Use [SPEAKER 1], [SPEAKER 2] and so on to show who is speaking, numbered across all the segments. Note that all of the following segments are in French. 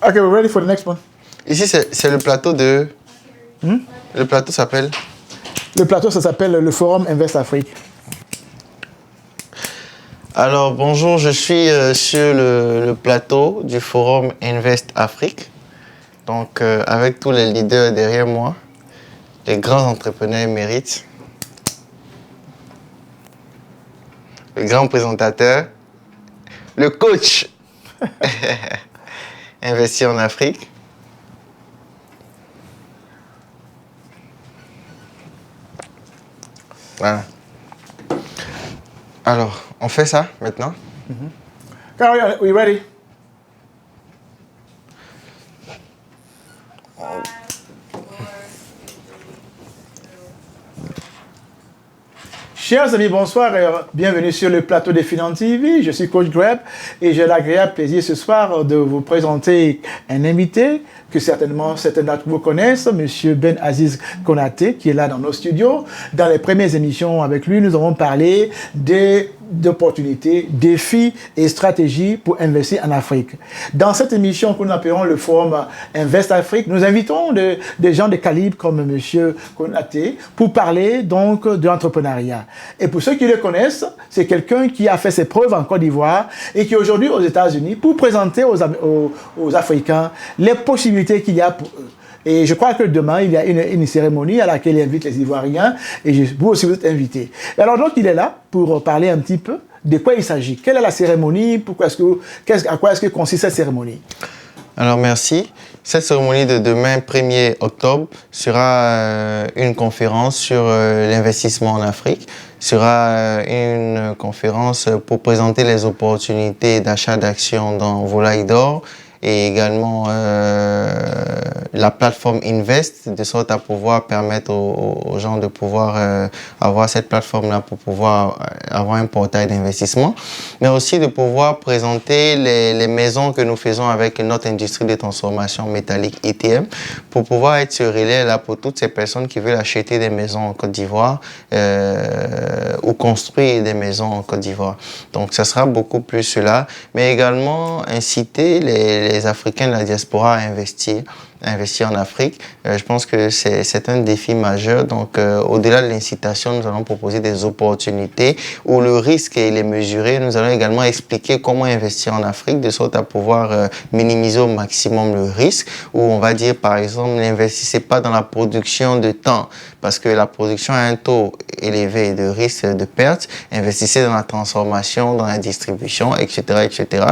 [SPEAKER 1] Okay, we're ready for the next one.
[SPEAKER 2] Ici, c'est le plateau de... Le plateau s'appelle...
[SPEAKER 1] Le plateau, ça s'appelle le Forum Invest Afrique.
[SPEAKER 2] Alors, bonjour, je suis sur le plateau du Forum Invest Afrique. Donc, avec tous les leaders derrière moi, les grands entrepreneurs émérites, le grand présentateur, le coach investi en Afrique. Voilà. Alors, on fait ça maintenant?
[SPEAKER 1] Carry on, we ready? Chers amis, bonsoir et bienvenue sur le plateau des Finances TV. Je suis Coach Greb et j'ai l'agréable plaisir ce soir de vous présenter un invité que certainement certains d'entre vous connaissent, M. Ben Aziz Konaté, qui est là dans nos studios. Dans les premières émissions avec lui, nous avons parlé d'opportunités, défis et stratégies pour investir en Afrique. Dans cette émission que nous appelons le Forum Invest Afrique, nous invitons des gens de calibre comme M. Konaté pour parler donc de l'entrepreneuriat. Et pour ceux qui le connaissent, c'est quelqu'un qui a fait ses preuves en Côte d'Ivoire et qui est aujourd'hui aux États-Unis pour présenter aux Africains les possibilités qu'il y a pour eux. Et je crois que demain, il y a une cérémonie à laquelle il invite les Ivoiriens et vous aussi vous êtes invités. Alors donc, il est là pour parler un petit peu de quoi il s'agit. Quelle est la cérémonie? À quoi est-ce que consiste cette cérémonie?
[SPEAKER 2] Alors, merci. Cette cérémonie de demain, 1er octobre, sera une conférence sur l'investissement en Afrique. Sera une conférence pour présenter les opportunités d'achat d'actions dans Volaille d'Or et également la plateforme Invest, de sorte à pouvoir permettre aux gens de pouvoir avoir cette plateforme-là pour pouvoir avoir un portail d'investissement, mais aussi de pouvoir présenter les maisons que nous faisons avec notre industrie de transformation métallique ITM, pour pouvoir être ce relais-là pour toutes ces personnes qui veulent acheter des maisons en Côte d'Ivoire ou construire des maisons en Côte d'Ivoire. Donc, ça sera beaucoup plus cela, mais également inciter les Africains de la diaspora à investir en Afrique. Je pense que c'est un défi majeur. Donc, au-delà de l'incitation, nous allons proposer des opportunités où le risque il est mesuré. Nous allons également expliquer comment investir en Afrique de sorte à pouvoir minimiser au maximum le risque. Où on va dire, par exemple, n'investissez pas dans la production de temps parce que la production a un taux élevé de risque de perte. Investissez dans la transformation, dans la distribution, etc., etc.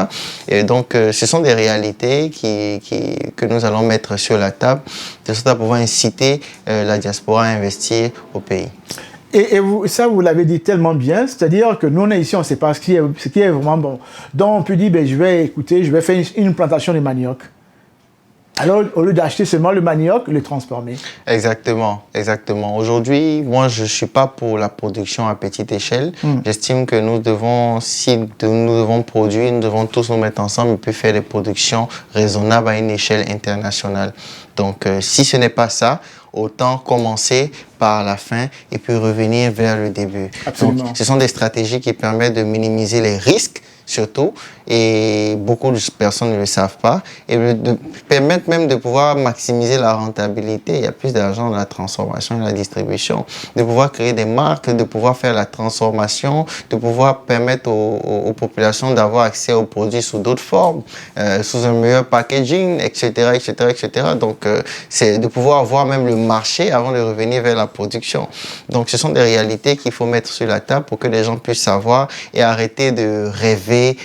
[SPEAKER 2] Et donc, ce sont des réalités que nous allons mettre sur la table, de sorte à pouvoir inciter la diaspora à investir au pays.
[SPEAKER 1] Et vous l'avez dit tellement bien, c'est-à-dire que nous, on est ici, on ne sait pas ce qui est vraiment bon. Donc, on peut dire, je vais faire une plantation de manioc. Alors, au lieu d'acheter seulement le manioc, le transformer.
[SPEAKER 2] Exactement, exactement. Aujourd'hui, moi, je ne suis pas pour la production à petite échelle. J'estime que nous devons produire, nous devons tous nous mettre ensemble et puis faire des productions raisonnables à une échelle internationale. Donc, si ce n'est pas ça, autant commencer par la fin et puis revenir vers le début.
[SPEAKER 1] Absolument.
[SPEAKER 2] Donc, ce sont des stratégies qui permettent de minimiser les risques, surtout, et beaucoup de personnes ne le savent pas, et de permettre même de pouvoir maximiser la rentabilité. Il y a plus d'argent dans la transformation et la distribution, de pouvoir créer des marques, de pouvoir faire la transformation, de pouvoir permettre aux populations d'avoir accès aux produits sous d'autres formes, sous un meilleur packaging, etc., etc., etc. Donc, c'est de pouvoir voir même le marché avant de revenir vers la production. Donc, ce sont des réalités qu'il faut mettre sur la table pour que les gens puissent savoir et arrêter de rêver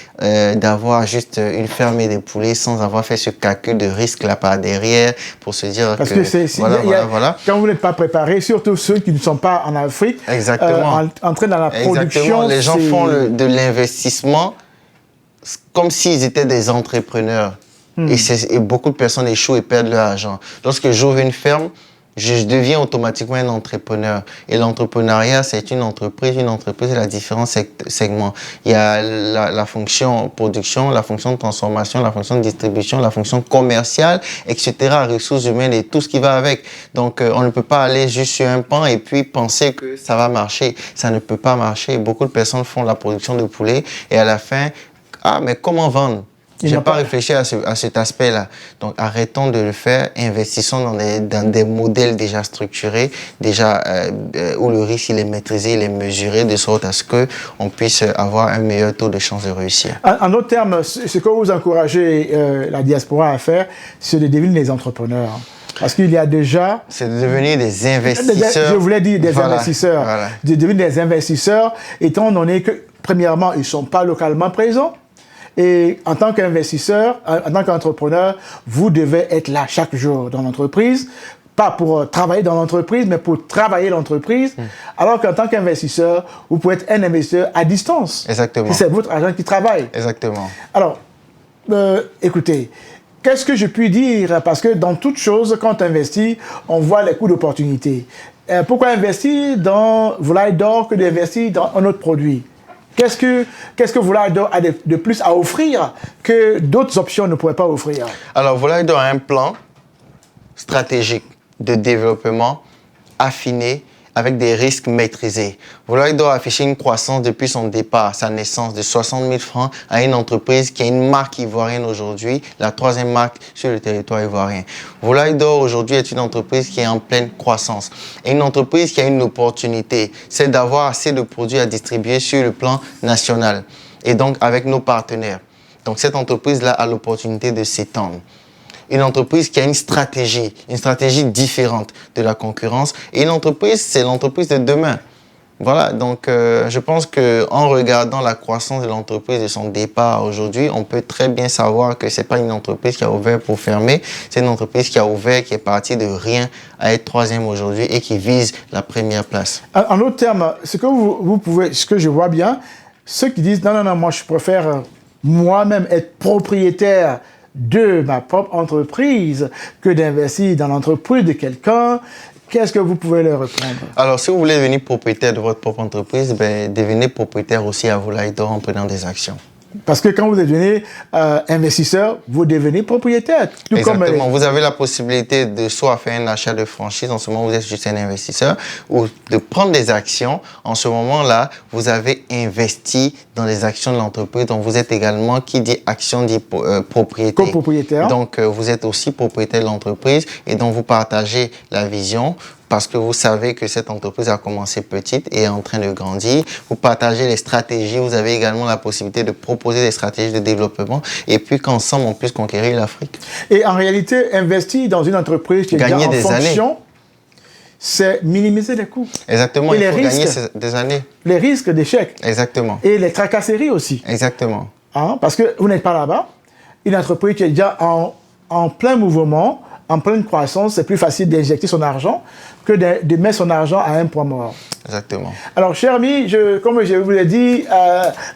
[SPEAKER 2] d'avoir juste une ferme et des poulets sans avoir fait ce calcul de risque là par derrière pour se dire
[SPEAKER 1] parce que voilà. Quand vous n'êtes pas préparé, surtout ceux qui ne sont pas en Afrique, entrer dans la production.
[SPEAKER 2] Exactement. Les gens font de l'investissement comme s'ils étaient des entrepreneurs. Et beaucoup de personnes échouent et perdent leur argent. Lorsque j'ouvre une ferme, je deviens automatiquement un entrepreneur. Et l'entrepreneuriat, c'est une entreprise. Une entreprise, il y a différents segments. Il y a la fonction production, la fonction de transformation, la fonction de distribution, la fonction commerciale, etc., ressources humaines et tout ce qui va avec. Donc, on ne peut pas aller juste sur un pan et puis penser que ça va marcher. Ça ne peut pas marcher. Beaucoup de personnes font la production de poulet et à la fin, mais comment vendre? Je n'ai pas réfléchi à cet aspect-là. Donc, arrêtons de le faire. Investissons dans des modèles déjà structurés, déjà où le risque il est maîtrisé, il est mesuré, de sorte à ce qu'on puisse avoir un meilleur taux de chance de réussir.
[SPEAKER 1] En d'autres termes, ce que vous encouragez la diaspora à faire, c'est de devenir des entrepreneurs. Parce qu'il y a déjà...
[SPEAKER 2] C'est de devenir des investisseurs.
[SPEAKER 1] Je voulais dire des investisseurs. Voilà. De devenir des investisseurs, étant donné que, premièrement, ils ne sont pas localement présents. Et en tant qu'investisseur, en tant qu'entrepreneur, vous devez être là chaque jour dans l'entreprise. Pas pour travailler dans l'entreprise, mais pour travailler l'entreprise. Alors qu'en tant qu'investisseur, vous pouvez être un investisseur à distance.
[SPEAKER 2] Exactement.
[SPEAKER 1] C'est votre agent qui travaille.
[SPEAKER 2] Exactement.
[SPEAKER 1] Alors, écoutez, qu'est-ce que je puis dire? Parce que dans toute chose, quand on investit, on voit les coûts d'opportunité. Pourquoi investir dans Volaille d'Or que d'investir dans un autre produit? Qu'est-ce que Volaille d'Or a de plus à offrir que d'autres options ne pourraient pas offrir?
[SPEAKER 2] Alors, Volaille d'Or a un plan stratégique de développement affiné avec des risques maîtrisés. Volaille d'Or a affiché une croissance depuis son départ, sa naissance, de 60 000 francs à une entreprise qui est une marque ivoirienne aujourd'hui, la 3e marque sur le territoire ivoirien. Volaille d'Or aujourd'hui est une entreprise qui est en pleine croissance et une entreprise qui a une opportunité, c'est d'avoir assez de produits à distribuer sur le plan national et donc avec nos partenaires. Donc cette entreprise-là a l'opportunité de s'étendre. Une entreprise qui a une stratégie différente de la concurrence. Et une entreprise, c'est l'entreprise de demain. Voilà, donc je pense qu'en regardant la croissance de l'entreprise de son départ aujourd'hui, on peut très bien savoir que ce n'est pas une entreprise qui a ouvert pour fermer, c'est une entreprise qui a ouvert, qui est partie de rien à être 3e aujourd'hui et qui vise la première place.
[SPEAKER 1] En d'autres termes, ce que je vois bien, ceux qui disent non, moi je préfère moi-même être propriétaire de ma propre entreprise que d'investir dans l'entreprise de quelqu'un, qu'est-ce que vous pouvez leur répondre?
[SPEAKER 2] Alors, si vous voulez devenir propriétaire de votre propre entreprise, devenez propriétaire aussi à Volaille d'Or en prenant des actions.
[SPEAKER 1] Parce que quand vous devenez investisseur, vous devenez propriétaire. Tout
[SPEAKER 2] Exactement. Vous avez la possibilité de soit faire un achat de franchise, en ce moment vous êtes juste un investisseur, ou de prendre des actions. En ce moment-là, vous avez investi dans les actions de l'entreprise. Donc, vous êtes également, qui dit action, dit propriété.
[SPEAKER 1] Copropriétaire.
[SPEAKER 2] Donc, vous êtes aussi propriétaire de l'entreprise et donc vous partagez la vision. Parce que vous savez que cette entreprise a commencé petite et est en train de grandir. Vous partagez les stratégies. Vous avez également la possibilité de proposer des stratégies de développement et puis qu'ensemble, on puisse conquérir l'Afrique.
[SPEAKER 1] Et en réalité, investir dans une entreprise qui est déjà en fonction, c'est minimiser les coûts.
[SPEAKER 2] Exactement, il faut gagner des années.
[SPEAKER 1] Les risques d'échec.
[SPEAKER 2] Exactement.
[SPEAKER 1] Et les tracasseries aussi.
[SPEAKER 2] Exactement.
[SPEAKER 1] Parce que vous n'êtes pas là-bas. Une entreprise qui est déjà en plein mouvement, en pleine croissance, c'est plus facile d'injecter son argent que de mettre son argent à un point mort.
[SPEAKER 2] Exactement.
[SPEAKER 1] Alors, cher ami, comme je vous l'ai dit,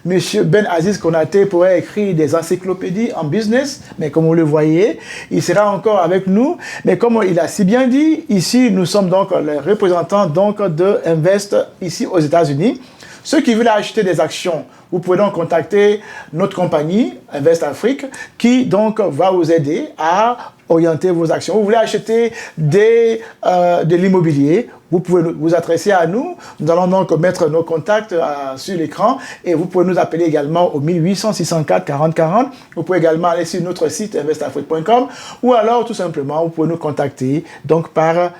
[SPEAKER 1] M. Ben Aziz Konaté pourrait écrire des encyclopédies en business, mais comme vous le voyez, il sera encore avec nous. Mais comme il a si bien dit, ici, nous sommes donc les représentants donc, de Invest ici aux États-Unis. Ceux qui veulent acheter des actions, vous pouvez donc contacter notre compagnie, Invest Afrique, qui donc va vous aider à orienter vos actions. Vous voulez acheter de l'immobilier, vous pouvez vous adresser à nous. Nous allons donc mettre nos contacts sur l'écran et vous pouvez nous appeler également au 1800 604 40 40. Vous pouvez également aller sur notre site investafrique.com ou alors tout simplement vous pouvez nous contacter donc par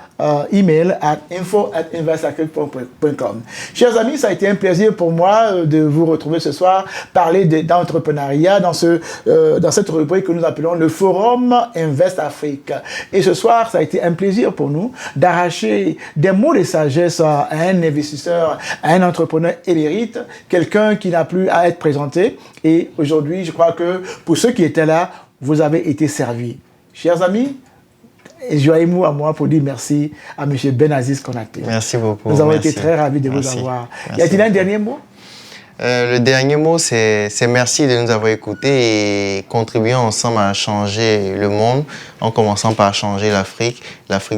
[SPEAKER 1] email à info@investafrique.com. Chers amis, ça a été un plaisir pour moi de vous retrouver ce soir, parler d'entrepreneuriat dans cette rubrique que nous appelons le Forum Invest Afrique. Et ce soir, ça a été un plaisir pour nous d'arracher des mots de sagesse à un investisseur, à un entrepreneur émérite, quelqu'un qui n'a plus à être présenté. Et aujourd'hui, je crois que pour ceux qui étaient là, vous avez été servis. Chers amis, joignez-vous à moi pour dire merci à M. Ben Aziz Konaté.
[SPEAKER 2] Merci beaucoup.
[SPEAKER 1] Nous avons été très ravis de vous avoir. Y a-t-il un dernier mot?
[SPEAKER 2] Le dernier mot, c'est merci de nous avoir écoutés et contribuons ensemble à changer le monde en commençant par changer l'Afrique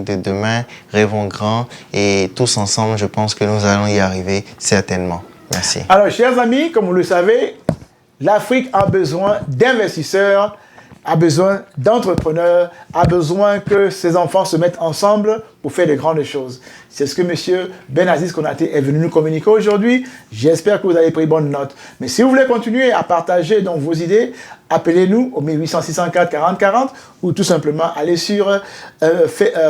[SPEAKER 2] de demain. Rêvons grand et tous ensemble, je pense que nous allons y arriver certainement. Merci.
[SPEAKER 1] Alors, chers amis, comme vous le savez, l'Afrique a besoin d'investisseurs a besoin d'entrepreneurs, a besoin que ses enfants se mettent ensemble pour faire de grandes choses. C'est ce que M. Ben Aziz Konaté est venu nous communiquer aujourd'hui. J'espère que vous avez pris bonne note. Mais si vous voulez continuer à partager donc vos idées, appelez-nous au 1800 604 40 40 ou tout simplement allez sur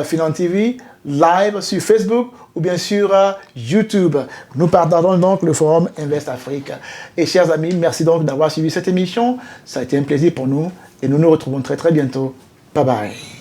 [SPEAKER 1] Finan TV live sur Facebook ou bien sur YouTube. Nous partageons donc le forum Invest Afrique. Et chers amis, merci donc d'avoir suivi cette émission. Ça a été un plaisir pour nous et nous nous retrouvons très très bientôt. Bye bye.